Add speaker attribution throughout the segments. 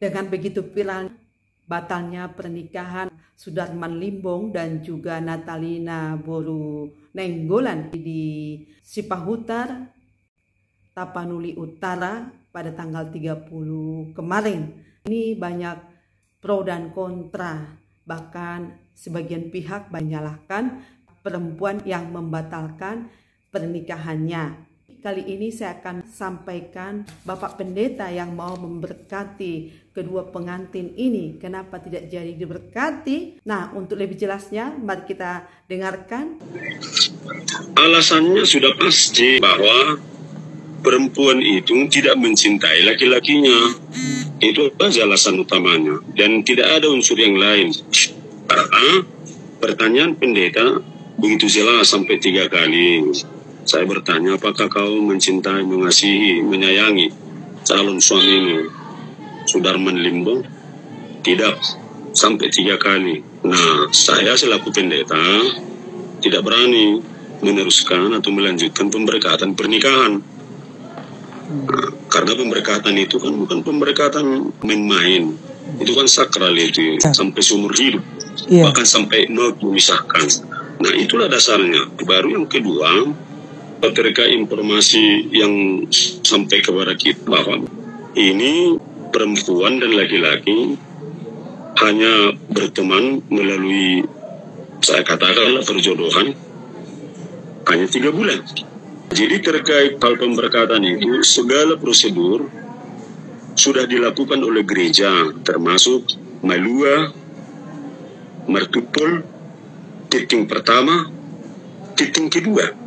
Speaker 1: Dengan begitu viral batalnya pernikahan Sudarman Limbong dan juga Natalina Boru Nenggolan di Sipahutar, Tapanuli Utara pada tanggal 30 kemarin. Ini banyak pro dan kontra, bahkan sebagian pihak menyalahkan perempuan yang membatalkan pernikahannya. Kali ini saya akan sampaikan Bapak Pendeta yang mau memberkati kedua pengantin ini. Kenapa tidak jadi diberkati? Nah, untuk lebih jelasnya, mari kita dengarkan.
Speaker 2: Alasannya sudah pasti bahwa perempuan itu tidak mencintai laki-lakinya. Itu saja alasan utamanya. Dan tidak ada unsur yang lain. Karena pertanyaan pendeta begitu jelas sampai 3 kali. Saya bertanya, apakah kau mencintai, mengasihi, menyayangi calon suamimu, Sudarman Limbong? Tidak, sampai 3 kali. Nah, saya selaku pendeta tidak berani meneruskan atau melanjutkan pemberkatan pernikahan. Nah, karena pemberkatan itu kan bukan pemberkatan main-main. Itu kan sakral itu, sampai seumur hidup. Bahkan sampai maut memisahkan. Nah, itulah dasarnya. Baru yang kedua, terkait informasi yang sampai kepada kita bahwa ini perempuan dan laki-laki hanya berteman melalui, saya katakanlah, perjodohan hanya 3 bulan. Jadi terkait hal pemberkatan itu, segala prosedur sudah dilakukan oleh gereja, termasuk malua, martupol, titik pertama, titik kedua.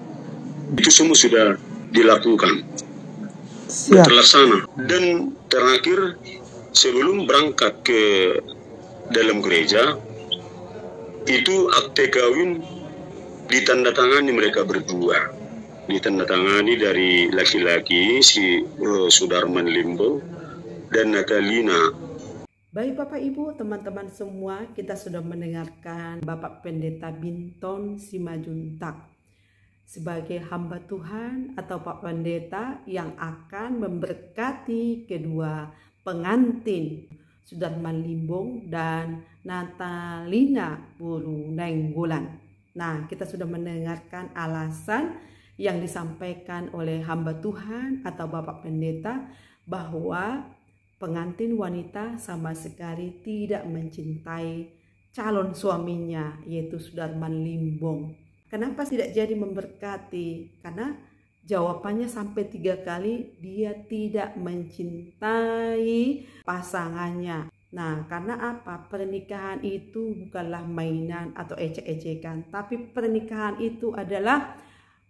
Speaker 2: Itu semua sudah dilakukan, terlaksana. Dan terakhir, sebelum berangkat ke dalam gereja, itu akte kawin ditandatangani mereka berdua. Ditandatangani dari laki-laki si Sudarman Limbong dan Natalina.
Speaker 1: Baik Bapak Ibu, teman-teman semua, kita sudah mendengarkan Bapak Pendeta Binton Simajuntak sebagai hamba Tuhan atau Pak Pendeta yang akan memberkati kedua pengantin Sudarman Limbong dan Natalina Boru Nenggolan. Nah, kita sudah mendengarkan alasan yang disampaikan oleh hamba Tuhan atau Bapak Pendeta bahwa pengantin wanita sama sekali tidak mencintai calon suaminya, yaitu Sudarman Limbong. Kenapa tidak jadi memberkati? Karena jawabannya sampai 3 kali dia tidak mencintai pasangannya. Nah, karena apa? Pernikahan itu bukanlah mainan atau ecek-ecekan, tapi pernikahan itu adalah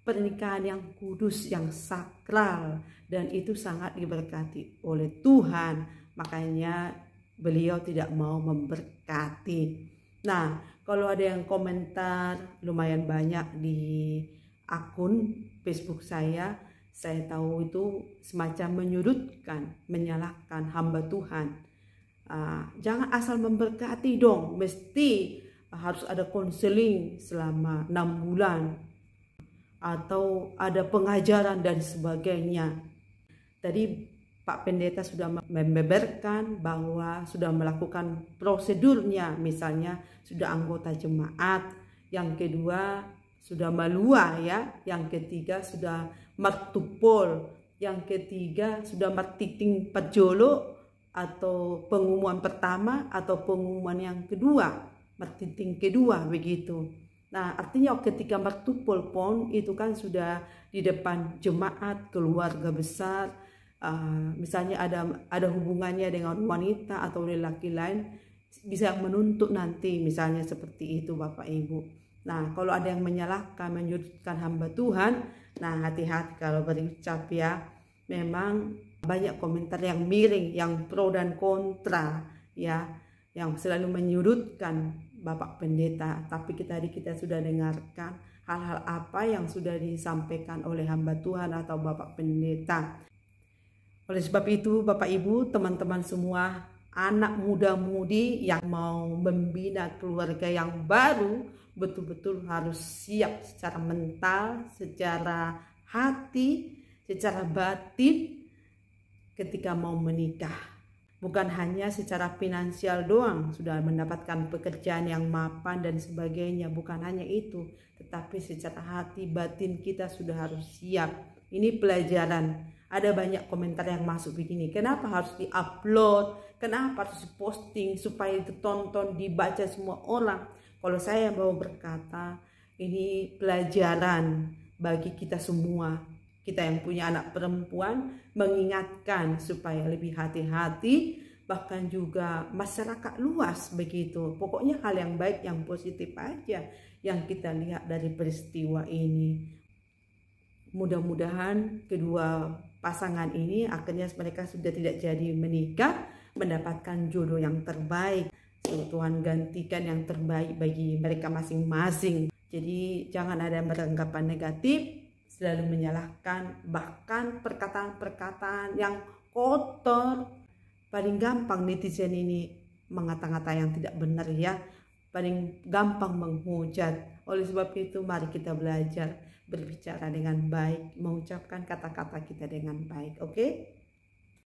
Speaker 1: pernikahan yang kudus, yang sakral, dan itu sangat diberkati oleh Tuhan. Makanya beliau tidak mau memberkati. Nah, kalau ada yang komentar lumayan banyak di akun Facebook saya tahu itu semacam menyudutkan, menyalahkan hamba Tuhan. Jangan asal memberkati dong, mesti harus ada konseling selama 6 bulan atau ada pengajaran dan sebagainya. Tadi Pak Pendeta sudah membeberkan bahwa sudah melakukan prosedurnya, misalnya sudah anggota jemaat, yang kedua sudah malua ya, yang ketiga sudah martupol, yang ketiga sudah martiting pajolo atau pengumuman pertama atau pengumuman yang kedua, martiting kedua begitu. Nah, artinya ketika martupol pun itu kan sudah di depan jemaat, keluarga besar. Misalnya ada hubungannya dengan wanita atau lelaki lain, bisa menuntut nanti, misalnya seperti itu Bapak Ibu. Nah, kalau ada yang menyalahkan, menyudutkan hamba Tuhan, nah hati-hati kalau berucap ya. Memang banyak komentar yang miring, yang pro dan kontra ya, yang selalu menyudutkan Bapak Pendeta. Tapi kita sudah dengarkan hal-hal apa yang sudah disampaikan oleh hamba Tuhan atau Bapak Pendeta. Oleh sebab itu, Bapak Ibu, teman-teman semua, anak muda-mudi yang mau membina keluarga yang baru, betul-betul harus siap secara mental, secara hati, secara batin ketika mau menikah. Bukan hanya secara finansial doang, sudah mendapatkan pekerjaan yang mapan dan sebagainya. Bukan hanya itu, tetapi secara hati batin kita sudah harus siap. Ini pelajaran. Ada banyak komentar yang masuk begini, kenapa harus di-upload, kenapa harus diposting supaya ditonton, dibaca semua orang. Kalau saya mau berkata, ini pelajaran bagi kita semua. Kita yang punya anak perempuan mengingatkan supaya lebih hati-hati, bahkan juga masyarakat luas begitu. Pokoknya hal yang baik, yang positif aja yang kita lihat dari peristiwa ini. Mudah-mudahan kedua pasangan ini akhirnya mereka sudah tidak jadi menikah, mendapatkan jodoh yang terbaik. Tuhan gantikan yang terbaik bagi mereka masing-masing. Jadi jangan ada beranggapan negatif, selalu menyalahkan, bahkan perkataan-perkataan yang kotor. Paling gampang netizen ini mengata-ngata yang tidak benar ya, paling gampang menghujat. Oleh sebab itu mari kita belajar berbicara dengan baik, mengucapkan kata-kata kita dengan baik, oke?